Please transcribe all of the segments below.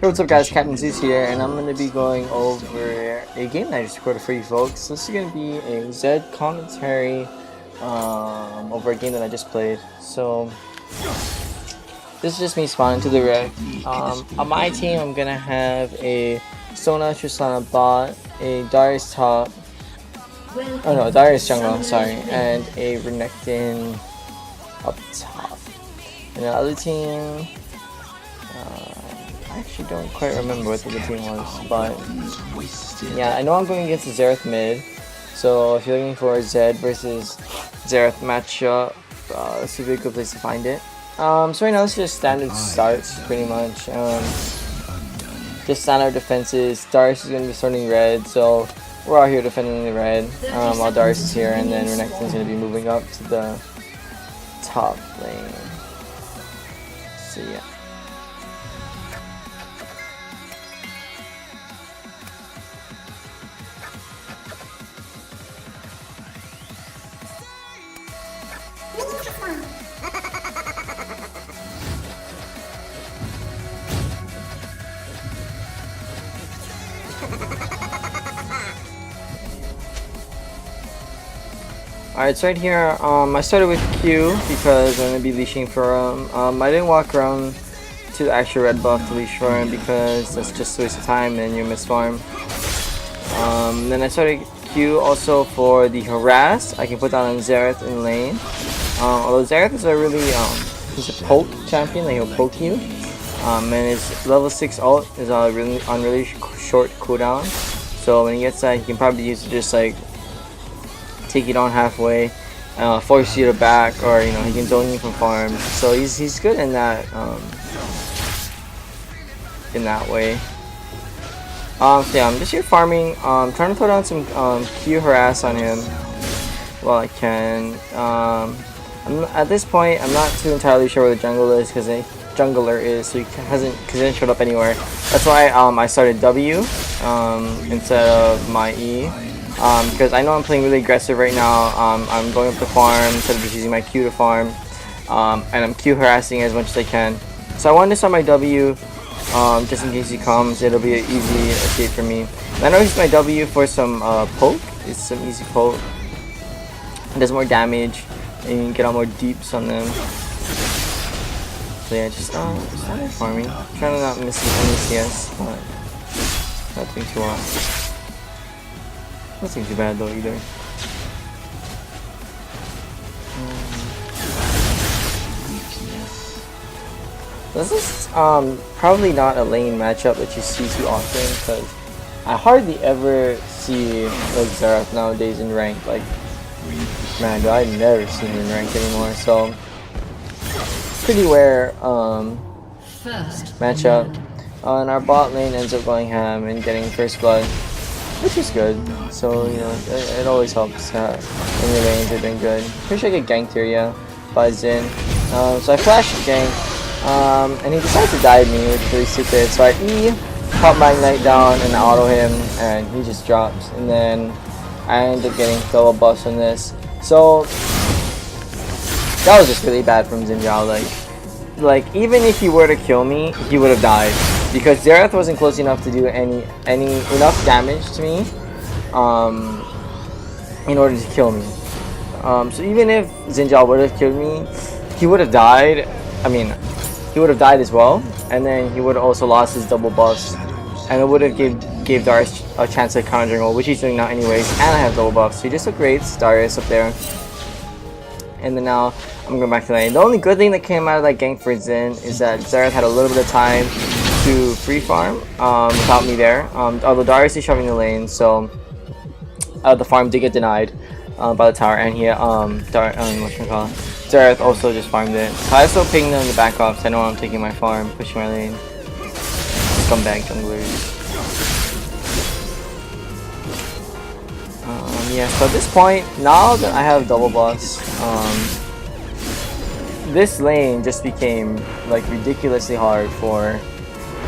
Hey, what's up guys, Captain Zeus here, and I'm going to be going over a game that I just recorded for you folks. This is going to be a Zed commentary over a game that I just played. So, this is just me spawning to the wreck. On my team, I'm going to have a Sona Tristana bot, a Darius top, Darius jungle, sorry, and a Renekton up top. And the other team, I actually don't quite remember what the other team was, but yeah, I know I'm going against the Xerath mid, so if you're looking for a Zed versus Xerath matchup, this would be a good place to find it. So right now it's just standard starts, pretty much. Just standard defenses. Darius is going to be starting red, so we're out here defending the red, while Darius is here, and then Renekton's going to be moving up to the top lane. So yeah. Alright, so right here, I started with Q because I'm going to be leashing for him. I didn't walk around to the actual red buff to leash for him because that's just a waste of time and you miss farm. Then I started Q also for the harass. I can put that on Xerath in lane. Although Xerath is a really, he's a poke champion, like he'll poke you. And his level 6 ult is on really short cooldown. So when he gets that, he can probably use it just like take you down halfway, force you to back, or you know, he can zone you from farm. So he's good in that way. So yeah, I'm just here farming, trying to throw down some Q harass on him while I can. At this point, I'm not too entirely sure where the jungler is, so he hasn't showed up anywhere. That's why I started W instead of my E. Because I know I'm playing really aggressive right now. I'm going up to farm instead of just using my Q to farm, and I'm Q harassing as much as I can. So I wanted to start my W, just in case he comes. It'll be an easy escape for me. And I know he's my W for some poke. It's some easy poke. It does more damage, and you can get on more deeps on them. So yeah, just started farming. I'm trying to not miss any CS, but nothing too much. Nothing too bad though either. This is probably not a lane matchup that you see too often, because I hardly ever see like Xerath nowadays in rank. Like, man, I never see him in rank anymore. So pretty rare matchup. And our bot lane ends up going ham and getting first blood, which is good. So, you know, it always helps when your lanes are doing good. Pretty sure I get ganked here, yeah, by Zin. So I flashed gank, and he decides to dive me, which is really stupid. So I E, pop Magnite down, and auto him, and he just drops. And then I end up getting double buffs on this. So that was just really bad from Xinjiao. Like even if he were to kill me, he would have died, because Xerath wasn't close enough to do enough damage to me in order to kill me. So even if Xinjiao would have killed me, he would have died. I mean, he would have died as well, and then he would have also lost his double buffs, and it would have gave Darius a chance at counter jungle, which he's doing now anyways, and I have double buffs. So he just upgrades Darius up there. And then now I'm going back to lane. The only good thing that came out of that gank for Zin is that Xerath had a little bit of time to free farm without me there. Although Darius is shoving the lane, so the farm did get denied by the tower, and he Xerath also just farmed it. So I also pinged them to back off, so I know I'm taking my farm, pushing my lane. Scumbag junglers. Yeah, so at this point, now that I have double buffs, this lane just became like ridiculously hard for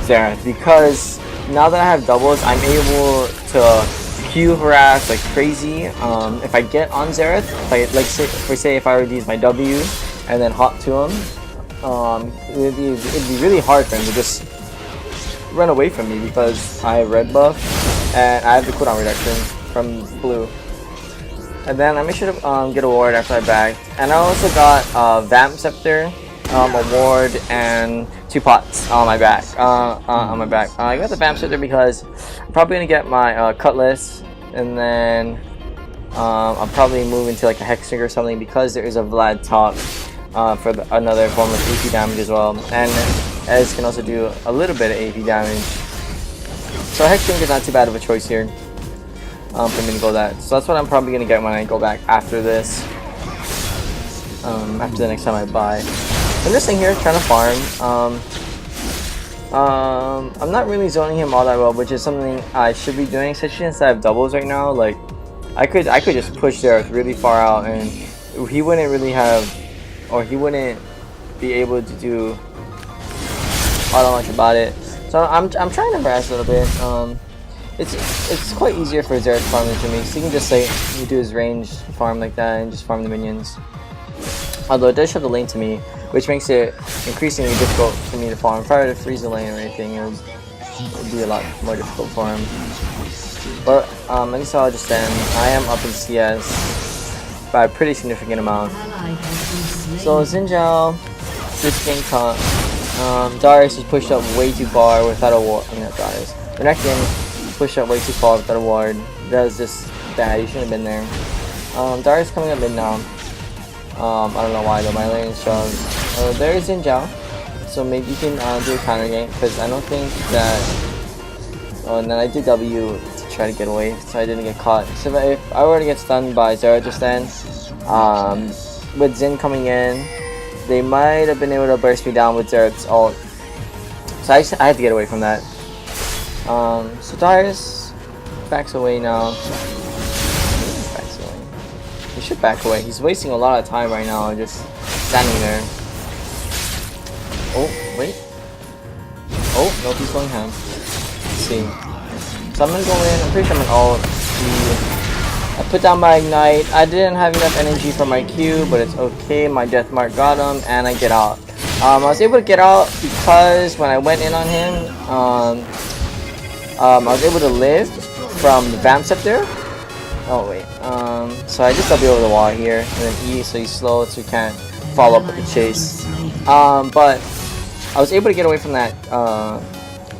Xerath, because now that I have doubles, I'm able to Q harass like crazy. If I get on Xerath, if I were to use my W and then hop to him, it'd be really hard for him to just run away from me because I have red buff and I have the cooldown reduction from blue. And then I made sure to get a ward after I backed. And I also got Vamp Scepter, a ward, and 2 pots on my back. I got the Vamp Scepter because I'm probably gonna get my Cutlass, and then I'll probably move into like a Hexing or something because there is a Vlad top for another form of AP damage as well. And Ez can also do a little bit of AP damage. So Hexing is not too bad of a choice here. For me to go that. So that's what I'm probably gonna get when I go back after this. After the next time I buy. I'm just sitting here trying to farm. I'm not really zoning him all that well, which is something I should be doing, especially since I have doubles right now. Like I could just push Xerath really far out and he wouldn't really have, or he wouldn't be able to do all that much about it. So I'm trying to harass a little bit. It's quite easier for Xerath farming to me, so you can just say you do his range farm like that and just farm the minions. Although it does show the lane to me, which makes it increasingly difficult for me to farm. If I were to freeze the lane or anything, it would be a lot more difficult for him. But at least I'll just end. I am up in CS by a pretty significant amount. So Xin Zhao just getting caught. Darius was pushed up way too far without a ward. I mean, not Darius. Renekton pushed up way too far without a ward. That was just bad. He shouldn't have been there. Darius coming up mid now. I don't know why though. My lane is strong. There is Xin Zhao. So maybe you can do a counter gank because I don't think that. Oh, and then I did W to try to get away, so I didn't get caught. So if I were to get stunned by Xerath just then, with Xin coming in, they might have been able to burst me down with Xerath's ult. So I had to get away from that. So Darius backs away now. Backs away. He should back away. He's wasting a lot of time right now, just standing there. Oh, wait. Oh, no, he's going ham. Let's see. So I'm gonna go in. I'm pretty sure I'm gonna ult. I put down my ignite. I didn't have enough energy for my Q, but it's okay. My death mark got him, and I get out. I was able to get out because when I went in on him, I was able to live from the Vamp Scepter. Oh wait. So I just W over the wall here, and then E, so he's slow, so he can't follow up with the chase. But I was able to get away from that,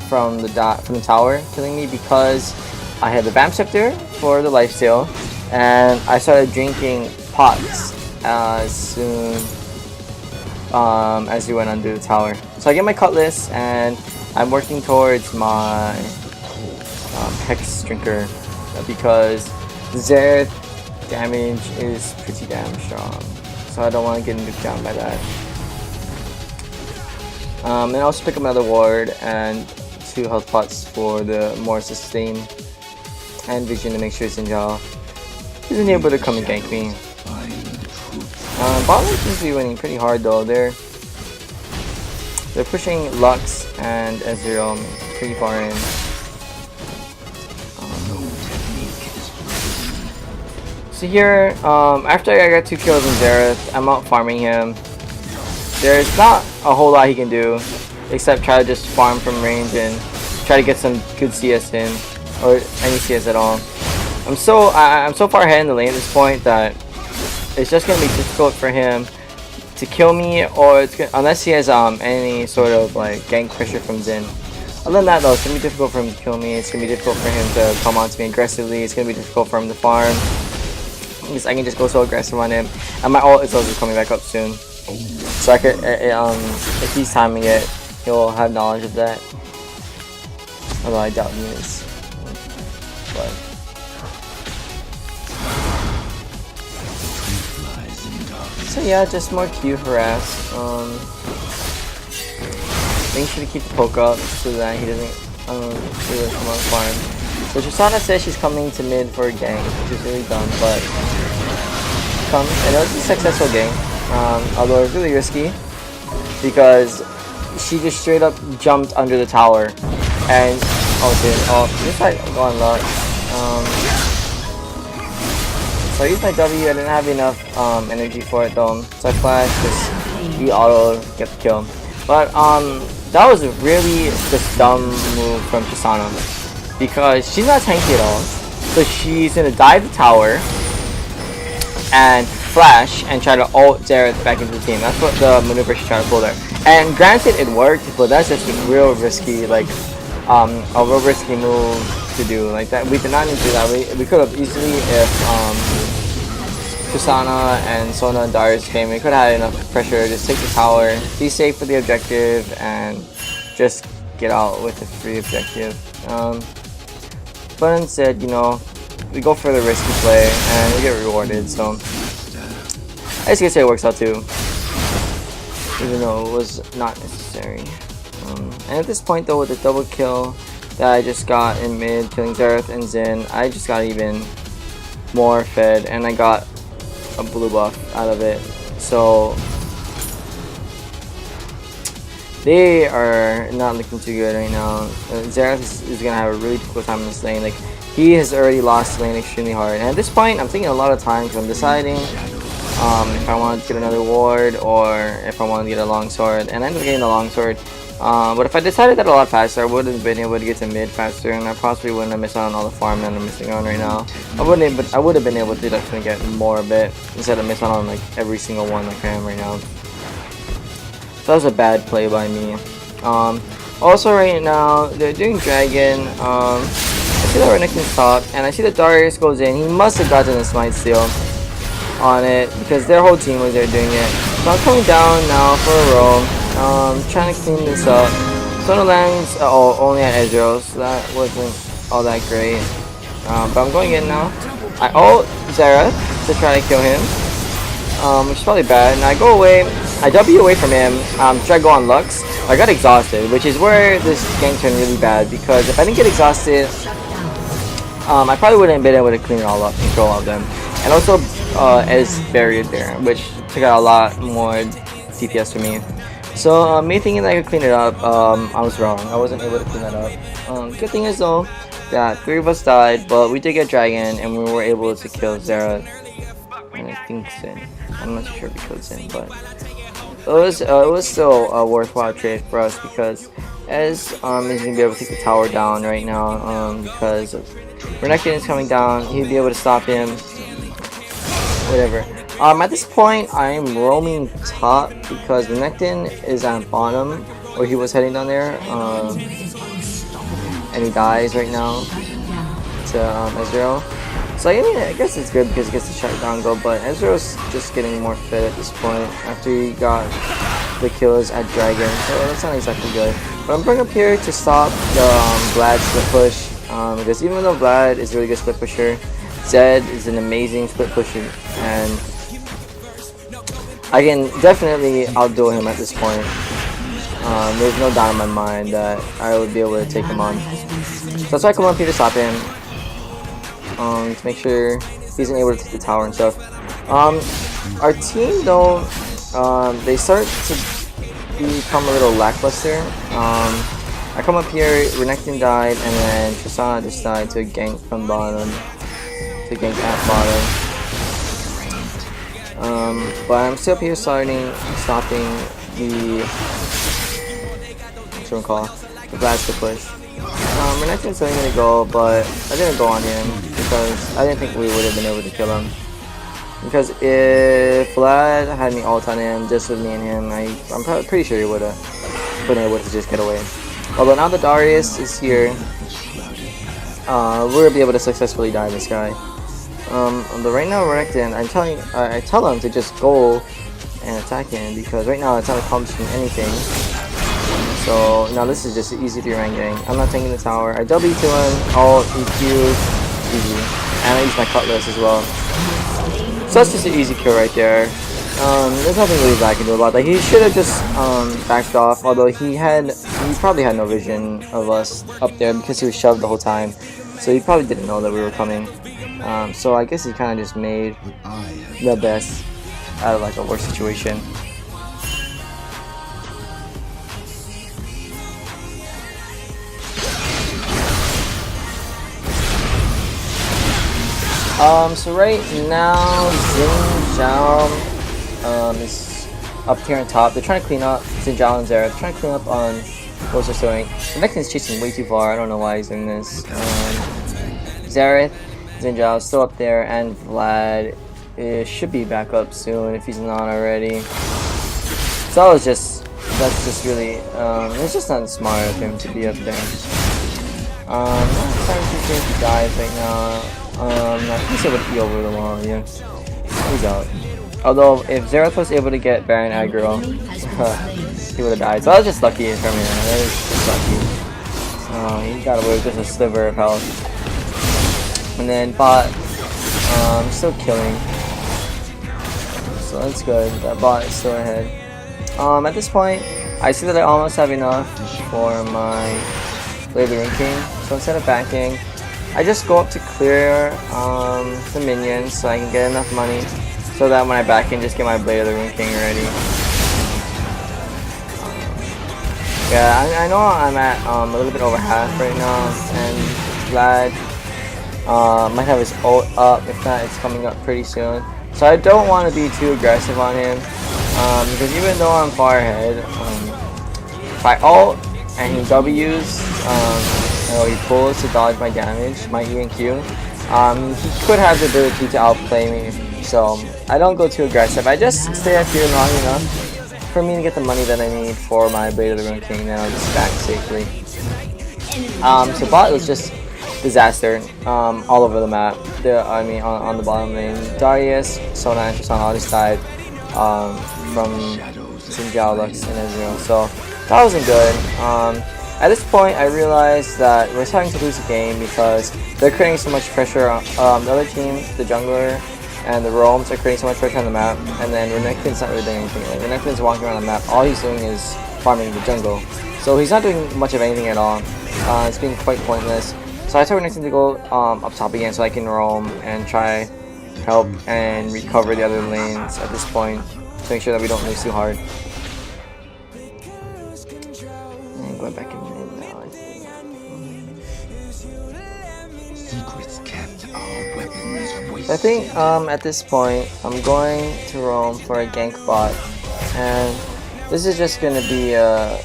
from the tower killing me because I had the Vamp Scepter for the lifesteal, and I started drinking pots as soon as we went under the tower. So I get my Cutlass, and I'm working towards my Hex Drinker because Xerath damage is pretty damn strong, so I don't want to get nuked down by that. And also pick up another ward and 2 health pots for the more sustain and vision to make sure Xin Zhao isn't able to come and gank me. Bot lane seems to be winning pretty hard though. They're pushing Lux and Ezreal pretty far in. So here, after I got 2 kills on Xerath, I'm out farming him. There's not a whole lot he can do, except try to just farm from range and try to get some good CS in, or any CS at all. I'm so far ahead in the lane at this point that it's just gonna be difficult for him to kill me, or unless he has any sort of like gank pressure from Xin. Other than that though, it's gonna be difficult for him to kill me. It's gonna be difficult for him to come onto me aggressively. It's gonna be difficult for him to farm. I can just go so aggressive on him, and my ult is also coming back up soon. So I could, if he's timing it, he'll have knowledge of that. Although I doubt he is. But so yeah, just more Q harass. Make sure to keep the poke up so that he doesn't really come on farm. So Tristana says she's coming to mid for a gank, which is really dumb, but come, and it was a successful gank. Although it's really risky because she just straight up jumped under the tower, and just like going luck. So I used my W. I didn't have enough energy for it though, so I flashed, just E auto, get the kill. But that was really just dumb move from Chisana because she's not tanky at all. So she's gonna dive the tower and flash and try to ult Xerath back into the team. That's what the maneuver she's trying to pull there. And granted, it worked, but that's just a real risky, like, a real risky move to do. Like that, we did not need to do that. We could have easily, if Kusana and Sona and Darius came, we could have had enough pressure. Just take the tower, be safe for the objective, and just get out with a free objective. But instead, you know, we go for the risky play and we get rewarded. So I guess you could say it works out too, even though it was not necessary. And at this point though, with the double kill that I just got in mid, killing Xerath and Xin, I just got even more fed and I got a blue buff out of it. So they are not looking too good right now. Xerath is gonna have a really difficult time in this lane. Like, he has already lost the lane extremely hard. And at this point, I'm taking a lot of time because I'm deciding if I want to get another ward or if I want to get a longsword. And I ended up getting a longsword. But if I decided that a lot faster, I would have been able to get to mid faster, and I possibly wouldn't have missed out on all the farm that I'm missing on right now. I would have been able to definitely get more of it instead of missing out on like every single one like I am right now. So that was a bad play by me. Also right now they're doing dragon. I see that Renekton's top, and I see that Darius goes in. He must have gotten a smite steal on it because their whole team was there doing it. So I'm coming down now for a roll. Trying to clean this up. Sona lands only at Ezreal, so that wasn't all that great. But I'm going in now. I ult Xerath to try to kill him, which is probably bad. And I go away. I W away from him. Try to go on Lux. I got exhausted, which is where this gank turned really bad because if I didn't get exhausted, I probably wouldn't have been able to clean it all up and kill all of them. And also, Ez buried there, which took out a lot more DPS for me. So me thinking that I could clean it up, I was wrong. I wasn't able to clean that up. Good thing is though that 3 of us died, but we did get dragon and we were able to kill Xerath and I think Xin. I'm not sure if we killed Xin, but it was still a worthwhile trade for us because Ez is gonna be able to take the tower down right now because Renekton is coming down. He'd be able to stop him. Whatever. At this point, I'm roaming top because Renekton is at bottom, or he was heading down there, and he dies right now to Ezreal. So I mean, I guess it's good because he gets to shut down go, but Ezreal's just getting more fit at this point after he got the kills at Dragon, so that's not exactly good. But I'm bringing up here to stop the Vlad split push, because even though Vlad is a really good split pusher, Zed is an amazing split pusher, and I can definitely outdo him at this point. There's no doubt in my mind that I would be able to take him on. So that's why I come up here to stop him, to make sure he's able to take the tower and stuff. Our team though, they start to become a little lackluster. I come up here, Renekton died, and then Tristana just died to a gank from bottom, to gank at bottom. But I'm still up here stopping the Vlad to push. Renekton's telling me to go, but I didn't go on him because I didn't think we would have been able to kill him. Because if Vlad had me ult on him, just with me and him, I'm pretty sure he would have been able to just get away. Although now that Darius is here, we're gonna be able to successfully die this guy. But right now Renekton, I tell him to just go and attack him because right now it's not accomplishing anything. So now this is just an easy 3-rank gang. I'm not taking the tower. I W to him, ult, EQ, easy. And I use my cutlass as well. So that's just an easy kill right there. There's nothing really that I can do about that. He should have just backed off, although he probably had no vision of us up there because he was shoved the whole time. So he probably didn't know that we were coming. So I guess he kind of just made the best out of like a worse situation. So right now Xin Zhao is up here on top. They're trying to clean up Xin Zhao and Xerath. They're trying to clean up on Those are showing. The next is chasing way too far. I don't know why he's doing this. Zareth, Zinjao still up there, and Vlad should be back up soon if he's not already. So that's just really, it's just not smart of him to be up there. I'm trying to see if he dies right now. He's able to be over the wall, yeah. He's out. Although, if Zareth was able to get Baron aggro, he would have died. So that was just lucky for me, man. That was just lucky. He got away with just a sliver of health. And then bot, still killing. So that's good. That bot is still ahead. At this point, I see that I almost have enough for my Blade of the Rune King. So instead of backing, I just go up to clear the minions so I can get enough money so that when I back in, just get my Blade of the Rune King ready. Yeah, I know I'm at a little bit over half right now, and Vlad might have his ult up. If not, it's coming up pretty soon. So I don't want to be too aggressive on him, because even though I'm far ahead, if I ult and he W's, or he pulls to dodge my damage, my E and Q, he could have the ability to outplay me. So I don't go too aggressive. I just stay up here long enough for me to get the money that I need for my Blade of the Rune King, then I'll just back safely. So bot was just disaster all over the map. On the bottom lane, Darius, Sona, and Tristan all just died from Xinjiao, Lux, and Ezreal. So that wasn't good. At this point, I realized that we're starting to lose the game because they're creating so much pressure on the other team, the jungler, and the roams are creating so much pressure on the map, and then Renekton's not really doing anything. Like, Renekton's walking around the map, all he's doing is farming the jungle. So he's not doing much of anything at all. It's being quite pointless. So I told Renekton to go up top again so I can roam and try help and recover the other lanes at this point to make sure that we don't lose too hard. And going back in now, I think. Secrets kept, our weapons wasted. I think at this point I'm going to roam for a gank bot, and this is just gonna be a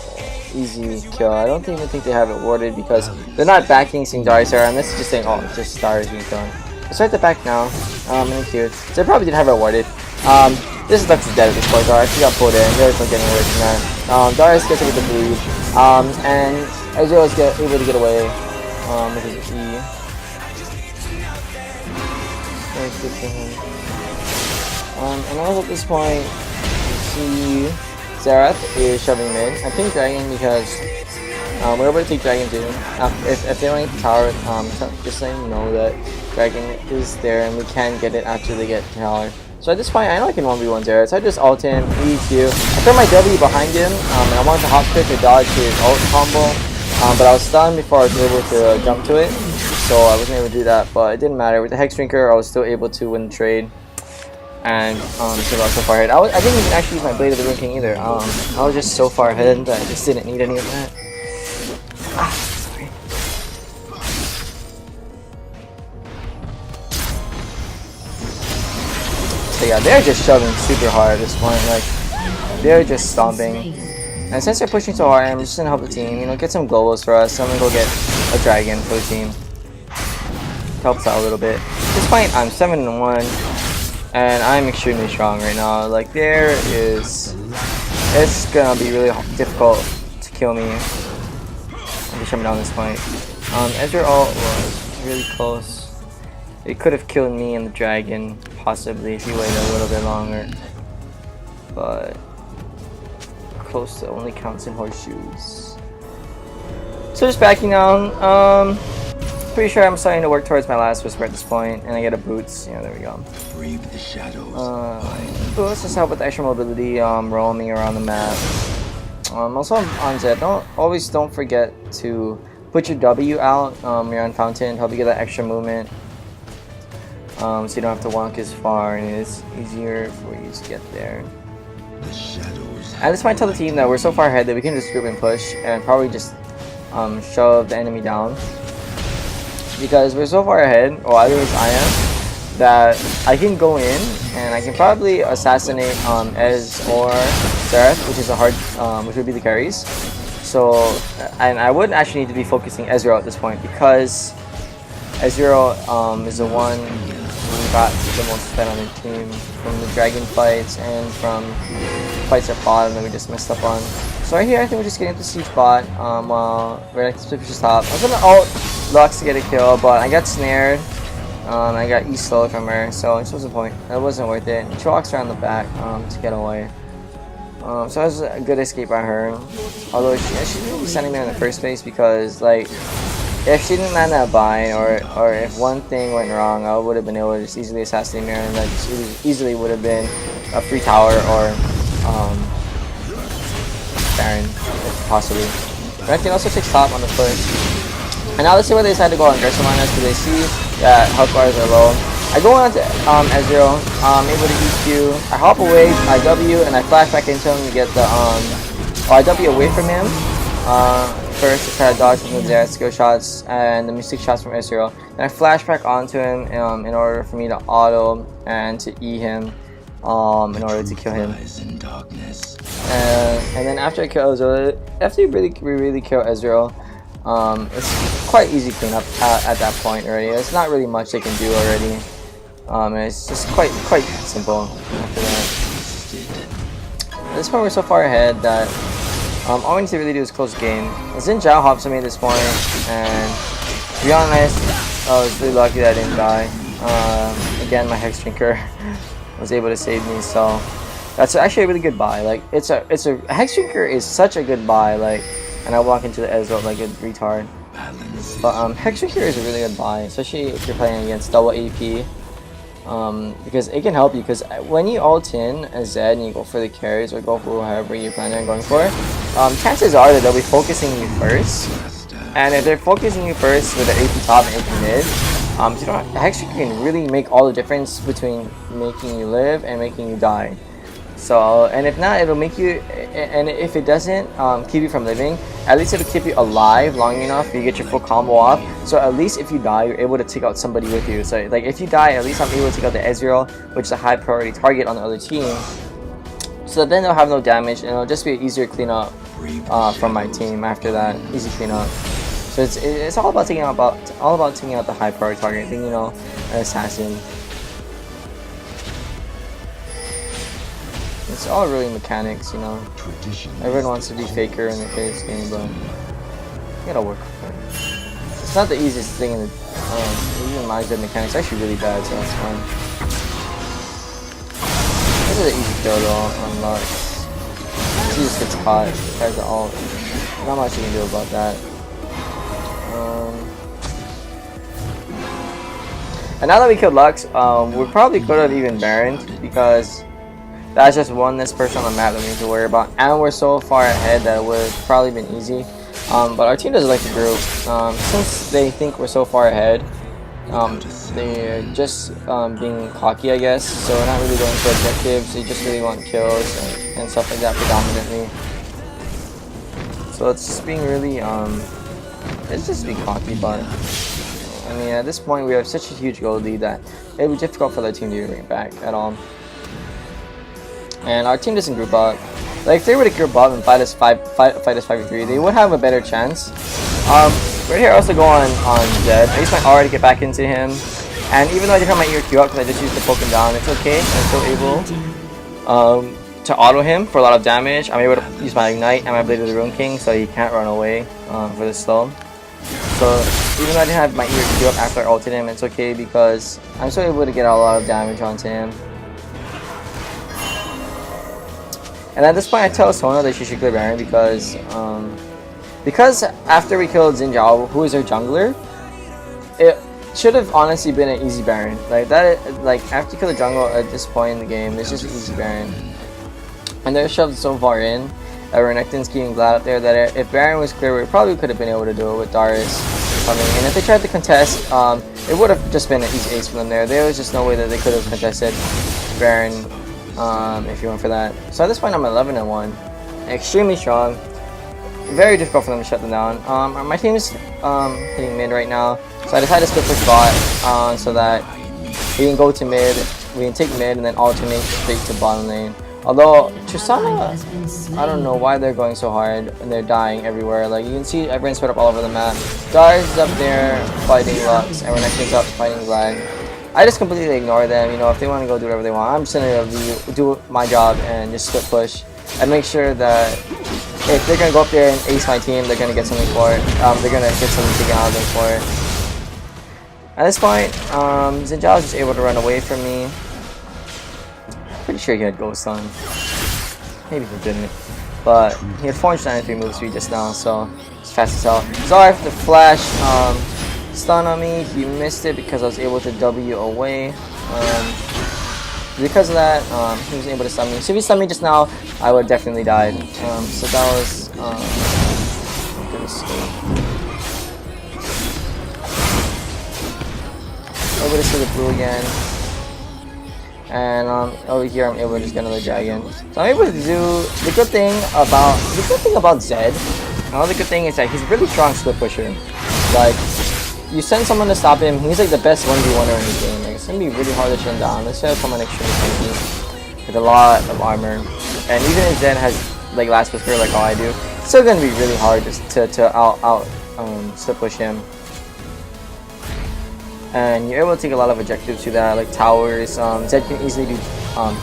easy kill. I don't even think they have it warded because they're not backing Singdarius and this is just saying, oh, just Star is being thrown. I start the back now, and cute. So they probably didn't have it warded. This Lux is dead at this point, so I actually got pulled in. There's no getting away from that. Darius gets away with the bleed, and Ezreal is able to get away with his E. Very good for him. And also at this point, you see Zareth is shoving mid. I think Dragon because we're able to take Dragon too. If they don't hit the tower, just letting you know that Dragon is there and we can get it after they get tower. So at this point, I know I can 1v1 Zareth, so I just ult him, EQ. I throw my W behind him, and I wanted to hop quick to dodge his ult combo, but I was stunned before I was able to jump to it, so I wasn't able to do that, but it didn't matter. With the Hex Drinker, I was still able to win the trade. And so I was so far ahead. I didn't even actually use my Blade of the Rune King either. I was just so far ahead that I just didn't need any of that. Sorry. So yeah, they're just shoving super hard at this point. Like, they're just stomping. And since they're pushing so hard, I'm just gonna help the team. You know, get some globals for us. So I'm gonna go get a dragon for the team. Helps out a little bit. At this point, I'm 7-1. And I'm extremely strong right now. Like it's gonna be really difficult to kill me. I'm just shut me down at this point. Ezreal ult was really close. It could have killed me and the dragon, possibly if he waited a little bit longer. But close to only counts in horseshoes. So just backing down. Pretty sure I'm starting to work towards my last whisper at this point, and I get a boots. Yeah, there we go. Brave the shadows. Boots just help with extra mobility, roaming around the map. Also on Zed, don't forget to put your W out. You're on Fountain, help you get that extra movement. So you don't have to walk as far, and it's easier for you to get there. The shadows. At this point, tell the team that we're so far ahead that we can just group and push, and probably just shove the enemy down. Because we're so far ahead, or at least I am, that I can go in and I can probably assassinate Ez or Zareth, which is which would be the carries. So, and I wouldn't actually need to be focusing Ezreal at this point because Ezreal is the one who got the most spent on the team from the dragon fights and from fights at bottom that we just messed up on. So right here, I think we're just getting to siege bot while Redneck switches top. I was gonna ult Lux to get a kill, but I got snared. I got E-slow from her, so it was the point. It wasn't worth it. She walks around the back to get away. So that was a good escape by her. Although she didn't be sending me in the first place because, like, if she didn't land that bind or if one thing went wrong, I would have been able to just easily assassinate Mirror, and that just easily would have been a free tower or Baron, if possibly. But I can also take top on the push. And now let's see where they decide to go on aggressive on us because they see that health bars are low. I go on to Ezreal, able to EQ. I hop away, I W, and I flash back into him to get the I W away from him. First to try to dodge from the Zera skill shots and the mystic shots from Ezreal. Then I flash back onto him in order for me to auto and to E him in order to kill him. And then after I kill Ezreal, after we really kill Ezreal, it's quite easy cleanup at that point already. There's not really much they can do already. And it's just quite simple after that. At this point we're so far ahead that all we need to really do is close the game. Xin Zhao hops on me at this point, and to be honest, I was really lucky that I didn't die. Again, my Hex Drinker was able to save me, so that's actually a really good buy. Like it's a Hex Drinker is such a good buy. Like, and I walk into the Ezreal like a retard. But Hex Drinker is a really good buy, especially if you're playing against double AP. Because it can help you, because when you ult in a Zed and you go for the carries or go for however you plan on going for, chances are that they'll be focusing you first. And if they're focusing you first with the AP top and AP mid, Hex Drinker can really make all the difference between making you live and making you die. So, and if not, it'll make you, and if it doesn't keep you from living, at least it'll keep you alive long enough you get your full combo off. So at least if you die, you're able to take out somebody with you. So like if you die, at least I'm able to take out the Ezreal, which is a high priority target on the other team. So that then they'll have no damage, and it'll just be an easier cleanup from my team after that. Easy cleanup. So it's all about taking out the high priority target. I think, you know, an assassin. It's all really mechanics, you know. Everyone wants to be faker in the case game, but you gotta work for it. It's not the easiest thing in the even my Zed mechanics actually really bad, so that's fine. This is an easy kill though on Lux. He just gets caught, tries to ult. Not much you can do about that. And now that we killed Lux, we probably could have even Baroned, because that's just one less person on the map that we need to worry about, and we're so far ahead that it would have probably been easy. But our team doesn't like the group. Since they think we're so far ahead, they're just being cocky, I guess. So we're not really going for objectives. They just really want kills and stuff like that predominantly. So it's just being really, it's just being cocky, but I mean, at this point we have such a huge gold lead that it would be difficult for the team to bring it back at all. And our team doesn't group up. Like if they were to group up and fight us 5v3, they would have a better chance. Right here I also go on Zed. I use my R to get back into him. And even though I didn't have my EQ up because I just used to poke him down, it's okay. I'm still able to auto him for a lot of damage. I'm able to use my Ignite and my Blade of the Rune King so he can't run away for the slow. So even though I didn't have my EQ up after I ulted him, it's okay because I'm still able to get a lot of damage onto him. And at this point I tell Sona that she should clear Baron because after we killed Xin Zhao, who is our jungler, it should have honestly been an easy Baron. Like that, like after you kill the jungle at this point in the game, it's just an easy Baron. And they're shoved so far in, Renekton's keeping Glad up there, that if Baron was clear, we probably could have been able to do it with Darius coming. And if they tried to contest, it would have just been an easy ace for them there. There was just no way that they could have contested Baron if you went for that. So at this point I'm 11-1, extremely strong. Very difficult for them to shut them down. My team is hitting mid right now, so I decided to split push bot so that we can go to mid, we can take mid and then alternate straight to bottom lane. Although Tristana, I don't know why they're going so hard and they're dying everywhere. Like you can see everyone's spread up all over the map. Darius is up there fighting Lux, and Renekton's up fighting Vlad. I just completely ignore them. You know, if they want to go do whatever they want, I'm just gonna do my job and just split push and make sure that if they're gonna go up there and ace my team, they're gonna get something for it. They're gonna get something taken out of them for it. At this point, Zinjao was just able to run away from me. Pretty sure he had Ghost on. Maybe he didn't. But he had 493 move speed just now, so it's fast as hell. Sorry for the flash stun on me. He missed it because I was able to W away. Because of that, he was able to stun me. So if he stunned me just now, I would have definitely died. So that was good escape. Able to see the blue again. And over here I'm able to just get another dragon. So I'm able to do the good thing about Zed. Another good thing is that he's a really strong split pusher. Like you send someone to stop him, he's like the best 1v1er in the game. Like, it's gonna be really hard to shut him down. Let's have someone extremely tanky with a lot of armor. And even if Zed has like last whisper like all I do, it's still gonna be really hard to out split push him. And you're able to take a lot of objectives to that, like towers. Zed can easily do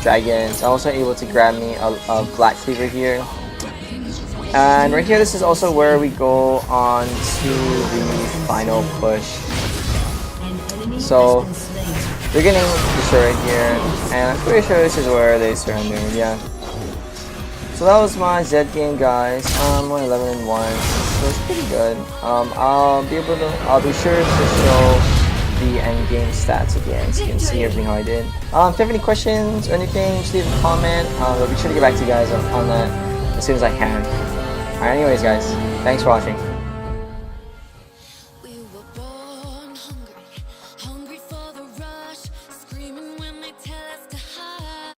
dragons. I'm also able to grab me a black cleaver here. And right here, this is also where we go on to the final push. So they're getting destroyed here, and I'm pretty sure this is where they surrender. Yeah. So that was my Zed game, guys. I'm only 11-1, so it's pretty good. I'll be sure to show the end game stats again, so you can see everything how I did. If you have any questions or anything, just leave a comment. I'll be sure to get back to you guys on that as soon as I can. Alright, anyways guys, thanks for watching.